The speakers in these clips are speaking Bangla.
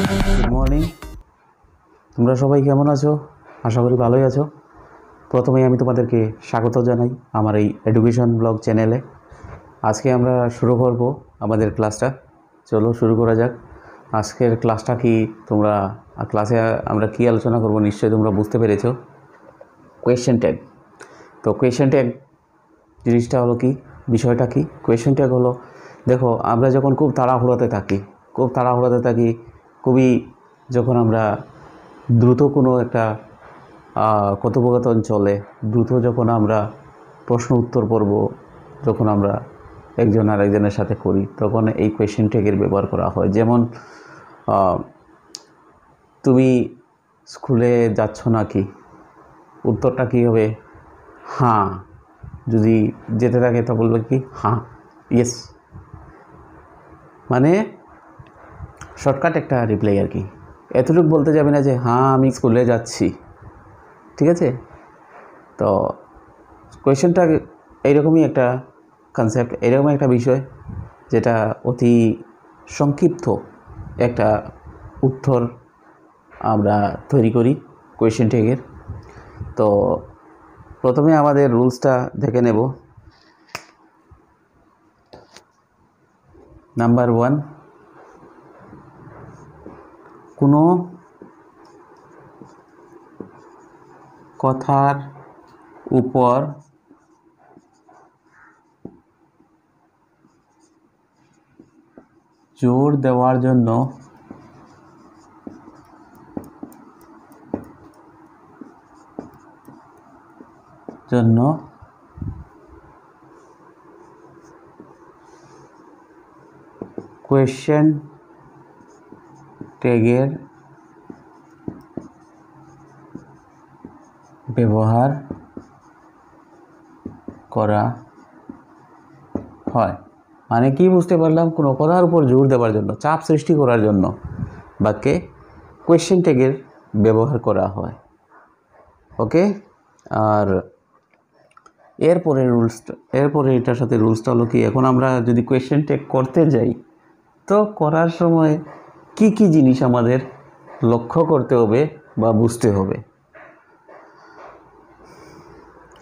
Good morning. তোমরা সবাই কেমন আছো? আশা করি ভালোই আছো। প্রথমেই আমি তোমাদেরকে স্বাগত জানাই আমার এই এডুকেশন ব্লগ চ্যানেলে। আজকে আমরা শুরু করব আমাদের ক্লাসটা। চলো শুরু করা যাক। আজকের ক্লাসটা কি, তোমরা ক্লাসে আমরা কি আলোচনা করব নিশ্চয়ই তোমরা বুঝতে পেরেছো। Question tag. তো কোয়েশ্চেন ট্যাগ জিনিসটা হলো কি, বিষয়টা কি? কোয়েশ্চেন ট্যাগ হলো, দেখো আমরা যখন খুব তাড়াহুড়োতে থাকি, খুবই যখন আমরা দ্রুত কোনো একটা কথোপকথন চলে, দ্রুত যখন আমরা প্রশ্ন উত্তর পর্ব যখন আমরা একজন আরেকজনের সাথে করি, তখন এই কোয়েশ্চেন ট্যাগের ব্যবহার করা হয়। যেমন তুমি স্কুলে যাচ্ছ নাকি, উত্তরটা কী হবে? হ্যাঁ। যদি যেতে থাকে তা বলবে কি? হ্যাঁ, ইয়েস। মানে শর্টকাট একটা রিপ্লাই আর কি। এতটুকু বলতে যাবে না যে হ্যাঁ আমি স্কুলে যাচ্ছি, ঠিক আছে? তো কোয়েশ্চেনটা এইরকমই একটা কনসেপ্ট, এরকমই একটা বিষয় যেটা অতি সংক্ষিপ্ত একটা উত্তর আমরা তৈরি করি কোয়েশ্চেন ট্যাগের। তো প্রথমে আমাদের রুলসটা দেখে নেব। নাম্বার 1, কোনো কথার উপর জোর দেওয়ার জন্য কোয়েশ্চেন ট্যাগের ব্যবহার করা হয়। মানে কি বুঝতে পারলাম? কোনো কথার উপর জোর দেওয়ার জন্য, চাপ সৃষ্টি করার জন্য বাক্যে কোয়েশ্চেন ট্যাগের ব্যবহার করা হয়। ওকে। আর এরপরে এটার সাথে রুলসটা হলো কি, এখন আমরা যদি কোয়েশ্চেন ট্যাগ করতে যাই, তো করার সময় কি কি জিনিস আমাদের লক্ষ্য করতে হবে বা বুঝতে হবে।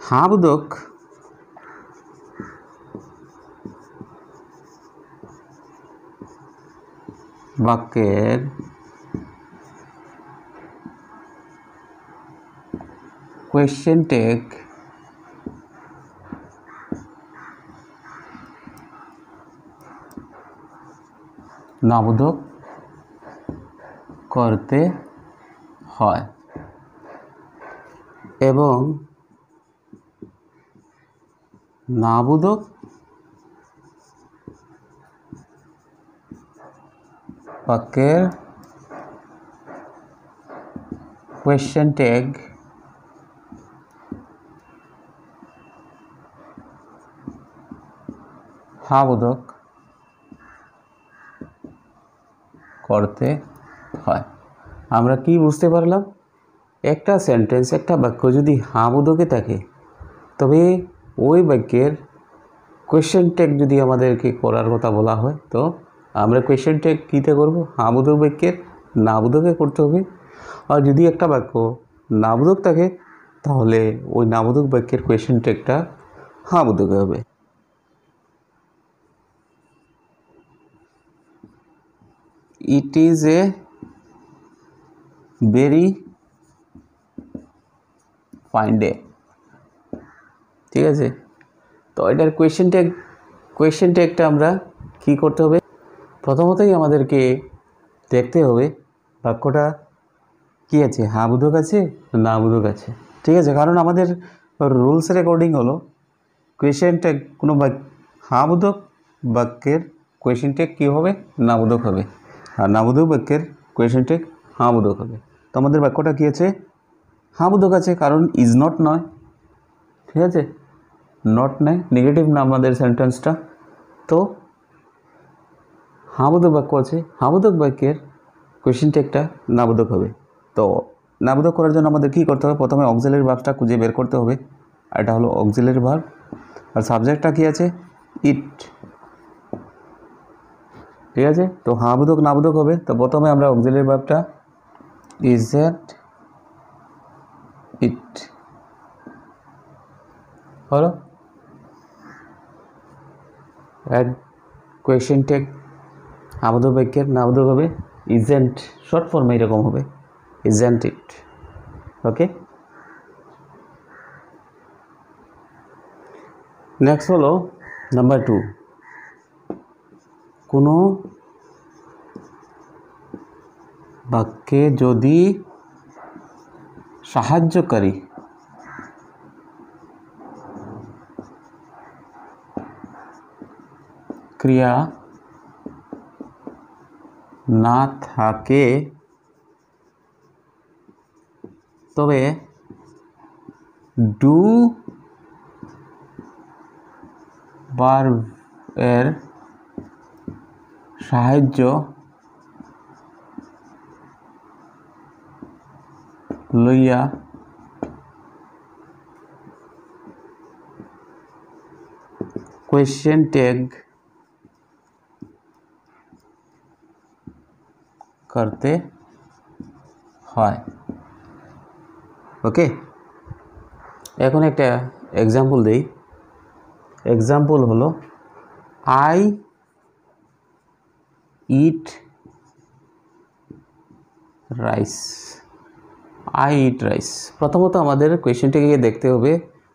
হাবোধক বাক্যের কোয়েশ্চেন ট্যাগ নাবোধক করতে হয় এবং নাবোধক বাক্যের কোয়েশ্চেন ট্যাগ হাবোধক করতে হয়। আমরা কি বুঝতে পারলাম? একটা সেন্টেন্স, একটা বাক্য যদি হাবোধকে থাকে, তবে ওই বাক্যের কোয়েশ্চেন ট্যাগ যদি আমাদেরকে করার কথা বলা হয়, তো আমরা কোয়েশ্চেন ট্যাগ কীতে করব? হাবোধক বাক্যের নাবোধকে করতে হবে। আর যদি একটা বাক্য নাবোধক থাকে, তাহলে ওই নাবোধক বাক্যের কোয়েশ্চেন ট্যাগটা হাবোধকে হবে। It is a very fine day, ঠিক আছে? তো এটার কোয়েশ্চেন ট্যাগটা আমরা কি করতে হবে? প্রথমতই আমাদেরকে দেখতে হবে বাক্যটা কি আছে, হাবোধক আছে না নাবোধক আছে, ঠিক আছে? কারণ আমাদের রুলসের অ্যাকর্ডিং হলো কোয়েশ্চেন ট্যাগ কোনো হাবোধক বাক্যের কোয়েশ্চেন ট্যাগ কী হবে? নাবোধক হবে। আর নাবোধক বাক্যের কোয়েশ্চেন ট্যাগ হাবোধক হবে। তো আমাদের বাক্যটা কী আছে? হাবোধক আছে, কারণ ইজ নট নয়, ঠিক আছে? নট নেয়, নেগেটিভ না আমাদের সেন্টেন্সটা। তো হাবোধক বাক্য আছে, হাবোধক বাক্যের কোয়েশ্চেন ট্যাগটা নাবোধক হবে। তো নাবোধক করার জন্য আমাদের কী করতে হবে? প্রথমে অক্সিলারি ভার্বটা খুঁজে বের করতে হবে। আর এটা হলো অক্সিলারি ভার্ব। আর সাবজেক্টটা কী আছে? ইট। ঠিক আছে। তো হ্যাঁ বোধক না বোধক হবে। তো প্রথমে আমরা অক্সিলারি ভার্বটা ইজেন্ট ইট হলো, অ্যাড কোয়েশ্চেন ট্যাগ আমাদের বাক্যের না বোধক হবে ইজেন্ট, শর্ট ফর্মে এরকম হবে ইজেন্ট ইট। ওকে, নেক্সট হলো নাম্বার 2, কোনো বাক্যে যদি সাহায্যকারী ক্রিয়া না থাকে তবে ডু ভার্বের সাহায্য লইয়া কোয়েশ্চেন ট্যাগ করতে হয়। ওকে, এখন একটা এক্সাম্পল দেই। এক্সাম্পল হলো I eat rice. I eat rice. প্রথমত আমাদের কোয়েশ্চেনটাকে দেখতে হবে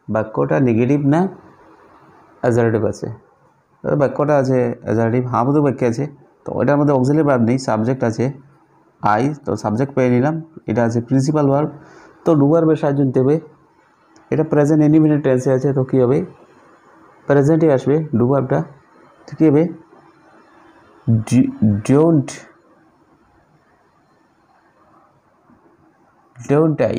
বাক্যটা নেগেটিভ না অ্যাজারেটিভ আছে। বাক্যটা আছে অ্যাজারেটিভ, হ্যাঁ বোধক বাক্য আছে, তো এটার মধ্যে অক্সিলারি ভার্ব নেই, সাবজেক্ট আছে আই, তো সাবজেক্ট পেয়ে নিলাম। এটা আছে প্রিন্সিপাল ভার্ব, তো ডু ভার্বের সাহায্য নিতে হবে। এটা প্রেজেন্ট ইনডিফিনিট টেন্সে আছে, তো কী হবে প্রেজেন্টে আসবে ডু ভার্বটা, তো কী হবে ডোন্ট আই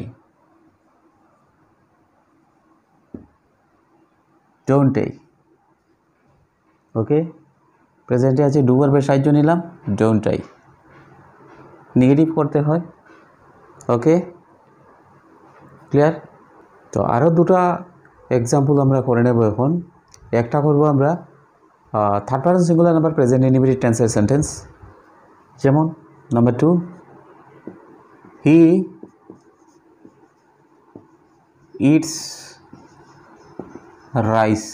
ওকে, প্রেজেন্টে আছে ডু ভার্বের সাহায্য নিলাম ডোন্ট আই, নেগেটিভ করতে হয়। ওকে, ক্লিয়ার। তো আরও দুটো এক্সাম্পল আমরা করে নেব এখন। একটা করব আমরা third person singular number present indefinite টেন্সের সেন্টেন্স, যেমন নাম্বার 2 হি ইটস রাইস।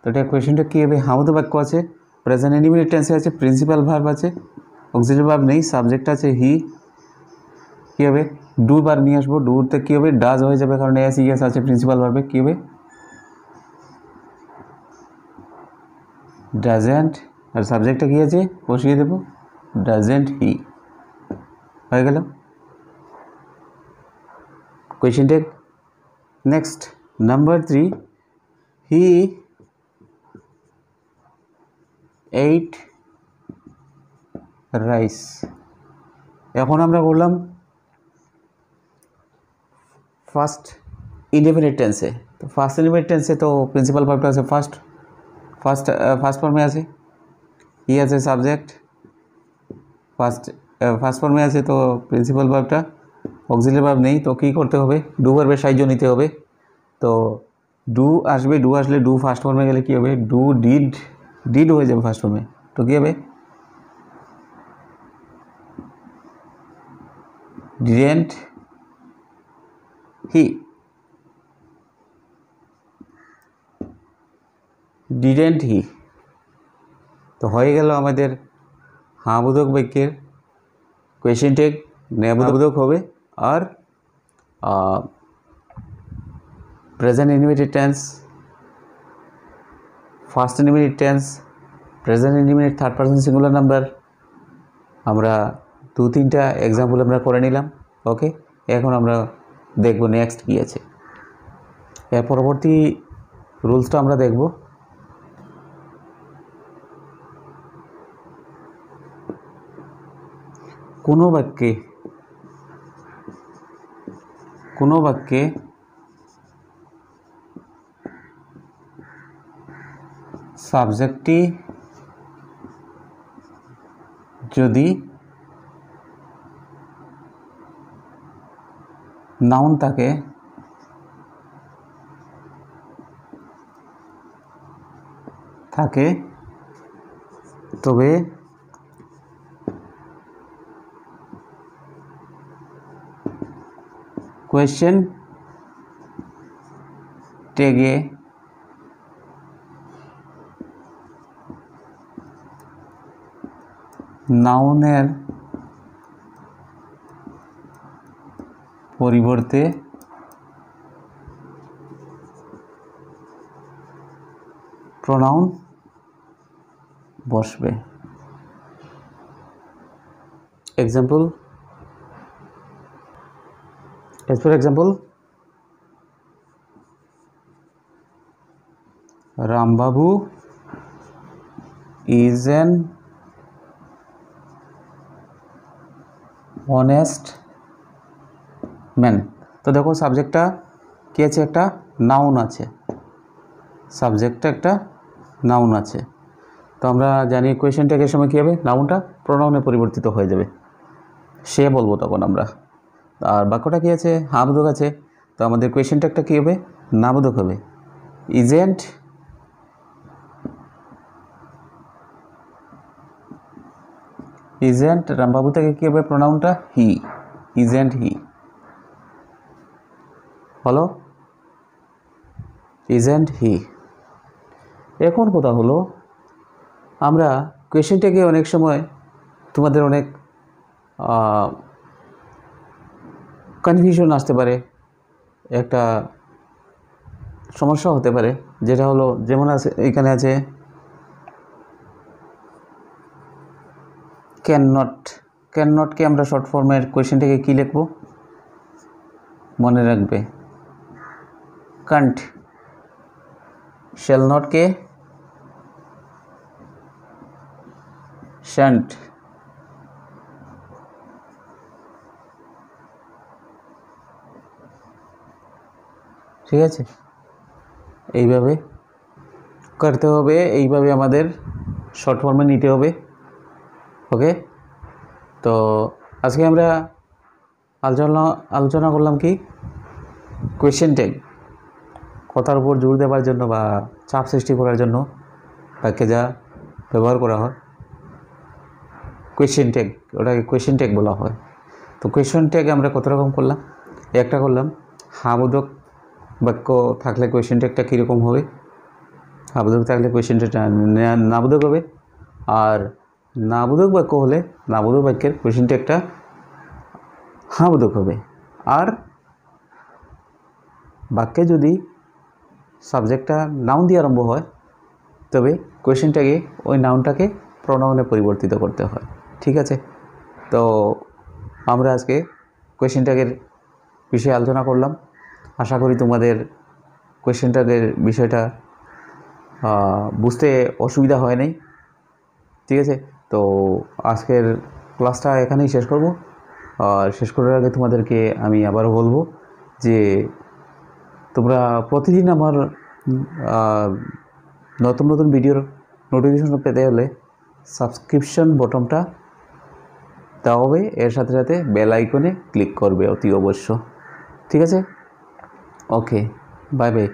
তো এটা কোয়েশ্চেনটা কী হবে, হ্যাঁ বোধক বাক্য আছে, প্রেজেন্ট ইনডিফিনিট টেন্সে আছে, প্রিন্সিপাল ভার্ব আছে, অক্সিলারি ভার্ব নেই, সাবজেক্ট আছে হি, কী হবে ডু ভার্ব নিয়ে আসবো, ডুতে কী হবে ডাজ হয়ে যাবে, কারণ এস ইএস আছে প্রিন্সিপাল ভার্বে, কী হবে ডাজেন্ট, আর সাবজেক্টটা কী আছে বসিয়ে দেবো ডাজেন্ট হি, হয়ে গেল কোয়েশ্চেন টেক। নেক্সট নাম্বার 3 হি এইট রাইস। এখন আমরা করলাম ফার্স্ট ইনডিফিনিট টেন্সে, তো ফার্স্ট ইনডিফিনিট টেন্সে তো প্রিন্সিপাল ভার্বটা আছে ফার্স্ট ফর্মে আছে, হি আছে সাবজেক্ট, ফার্স্ট ফর্মে আছে, তো প্রিন্সিপাল ভার্বটা, অক্সিলারি ভার্ব নেই, তো কী করতে হবে ডু ভার্বের সাহায্য নিতে হবে। তো ডু আসবে, ডু আসলে ডু ফার্স্ট ফর্মে গেলে কী হবে ডু ডিড হয়ে যাবে ফার্স্ট ফর্মে, তো কী হবে ডিডেন্ট হি, তো হয়ে গেল আমাদের হ্যাঁ বোধক বাক্যের কোয়েশ্চেন টেক বোধক হবে। আর present indefinite tense, first indefinite tense, present indefinite third person singular number আমরা 2-3টা এক্সাম্পল আমরা করে নিলাম। ওকে, এখন আমরা দেখব নেক্সট কী আছে, এর পরবর্তী রুলসটা আমরা দেখব। কোনো বাক্যে সাবজেক্টটি যদি নাউন থাকে তবে কোয়েশ্চেন ট্যাগে নাউনের পরিবর্তে প্রোনাউন বসবে। Example, for example, Rambabu is an honest man. তো দেখো সাবজেক্টটা কী আছে, একটা নাউন আছে, সাবজেক্টটা একটা নাউন আছে। তো আমরা জানি কোয়েশ্চেন ট্যাগের সময় কী হবে, নাউনটা প্রোনাউনে পরিবর্তিত হয়ে যাবে, সে বলবো তখন আমরা। আর বাক্যটা কী আছে, হাবোধক আছে, তো আমাদের কোয়েশ্চেন ট্যাগটা কী হবে, নাবোধক হবে। ইজেন্ট রামবাবু থেকে কী হবে, প্রোনাউনটা হি, ইজেন্ট হি হলো, ইজেন্ট হি। এখন কথা হলো, আমরা কোয়েশ্চেন ট্যাগে অনেক সময় তোমাদের অনেক কনফিউশন আসতে পারে, একটা সমস্যা হতে পারে, যেটা হলো যেমন আছে এখানে আছে ক্যান নট। ক্যান নটকে আমরা শর্ট ফর্মের কোয়েশ্চেন ট্যাগে কী লিখব, মনে রাখবে কান্ট। Shall নটকে shan't. ঠিক আছে, এইভাবে করতে হবে, এইভাবে আমাদের শর্ট ফর্মে নিতে হবে। ওকে, তো আজকে আমরা আলোচনা করলাম কি, কোয়েশ্চেন ট্যাগ কথার উপর জোর দেওয়ার জন্য বা চাপ সৃষ্টি করার জন্য বাক্যে যা ব্যবহার করা হয়, কোয়েশ্চেন ট্যাগ, ওটাকে কোয়েশ্চেন ট্যাগ বলা হয়। তো কোয়েশ্চেন ট্যাগ আমরা কত রকম করলাম, একটা করলাম হাবোধক বাক্য থাকলে কোয়েশ্চেন ট্যাগটা কীরকম হবে, হাবোধক থাকলে কোয়েশ্চেন ট্যাগটা নাবোধক হবে, আর নাবোধক বাক্য হলে নাবোধক বাক্যের কোয়েশ্চেন ট্যাগটা হাবোধক হবে। আর বাক্যে যদি সাবজেক্টটা নাউন দিয়ে আরম্ভ হয়, তবে কোয়েশ্চেন ট্যাগে ওই নাউনটাকে প্রোনাউনে পরিবর্তিত করতে হয়। ঠিক আছে, তো আমরা আজকে কোয়েশ্চেন ট্যাগের বিষয়ে আলোচনা করলাম। আশা করি তোমাদের কোয়েশ্চেন ট্যাগের বিষয়টা বুঝতে অসুবিধা হয় নাই। ঠিক আছে, তো আজকের ক্লাসটা এখানেই শেষ করব। আর শেষ করার আগে তোমাদেরকে আমি আবারও বলবো যে তোমরা প্রতিদিন আমার নতুন নতুন ভিডিওর নোটিফিকেশন পেতে হলে সাবস্ক্রিপশন বটনটা দেওয়া হবে, এর সাথে সাথে বেল আইকনে ক্লিক করবে অতি অবশ্য। ঠিক আছে, ওকে, বাই বাই।